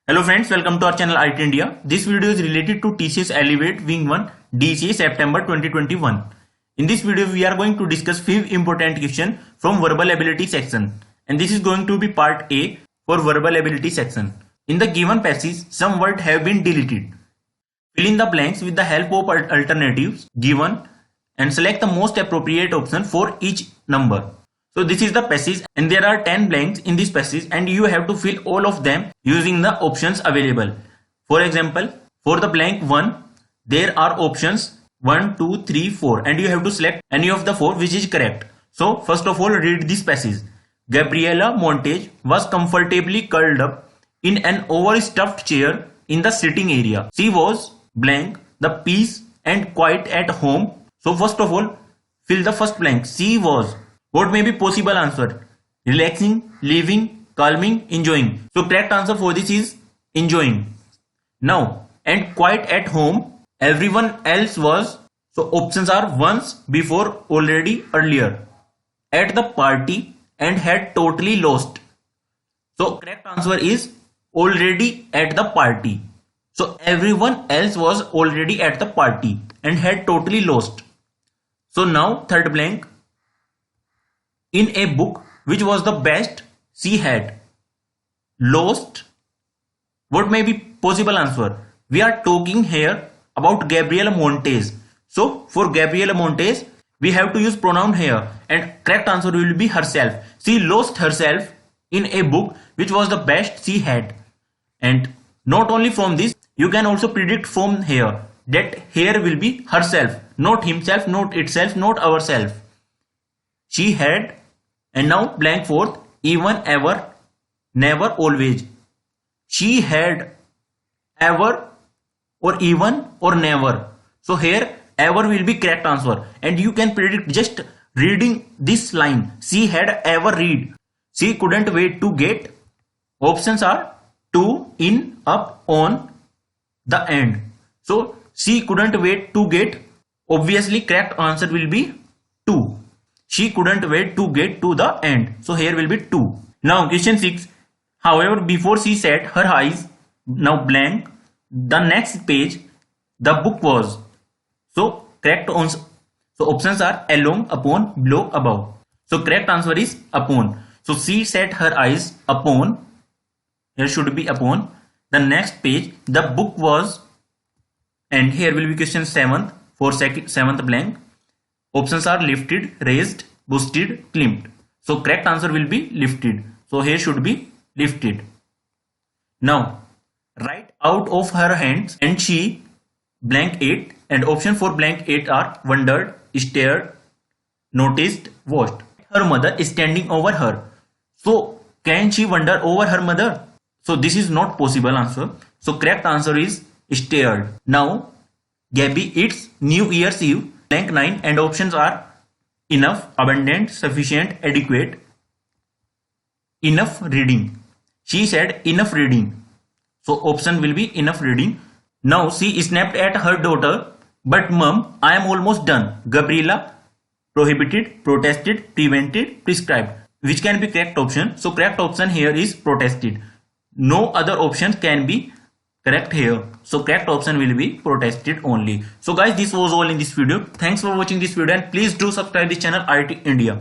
Hello friends, welcome to our channel IT India. This video is related to TCS Elevate Wing 1 DCA September 2021. In this video, we are going to discuss 5 important questions from verbal ability section. And this is going to be part A for verbal ability section. In the given passage, some words have been deleted. Fill in the blanks with the help of alternatives given and select the most appropriate option for each number. So this is the passage and there are 10 blanks in this passage and you have to fill all of them using the options available. For example, for the blank 1, there are options 1, 2, 3, 4 and you have to select any of the 4 which is correct. So first of all, read this passage. Gabriela Montage was comfortably curled up in an overstuffed chair in the sitting area. She was blank, the peace and quiet at home. So first of all, fill the first blank. She was. What may be possible answer? Relaxing, living, calming, enjoying. So correct answer for this is enjoying. Now, and quiet at home, everyone else was. So options are once, before, already, earlier. At the party and had totally lost. So correct answer is already at the party. So everyone else was already at the party and had totally lost. So now third blank. In a book which was the best she had lost. What may be possible answer? We are talking here about Gabriela Montes. So for Gabriela Montes, we have to use pronoun here and correct answer will be herself. She lost herself in a book which was the best she had. And not only from this, you can also predict from here that here will be herself, not himself, not itself, not ourself. She had. And now blank fourth, even, ever, never, always. She had, ever, or even, or never. So here ever will be correct answer. And you can predict just reading this line. She had ever read. She couldn't wait to get. Options are to, in, up, on, the end. So she couldn't wait to get. Obviously correct answer will be 2. She couldn't wait to get to the end. So here will be 2. Now question 6. However, before she set her eyes, now blank, the next page, the book was. So correct answer. So options are along, upon, below, above. So correct answer is upon. So she set her eyes upon. Here should be upon. The next page, the book was. And here will be question 7th for 7th blank. Options are lifted, raised, boosted, climbed. So correct answer will be lifted. So here should be lifted. Now write out of her hands and she blank 8 and option for blank 8 are wondered, stared, noticed, watched. Her mother is standing over her. So can she wonder over her mother? So this is not possible answer. So correct answer is stared. Now Gabby eats New Year's Eve. Blank 9 and options are enough, abundant, sufficient, adequate, enough reading. She said enough reading. So option will be enough reading. Now she snapped at her daughter, but mom, I am almost done. Gabriela prohibited, protested, prevented, prescribed. Which can be correct option? So correct option here is protested. No other options can be correct here. So correct option will be protested only. So guys, this was all in this video. Thanks for watching this video and please do subscribe this channel IT India.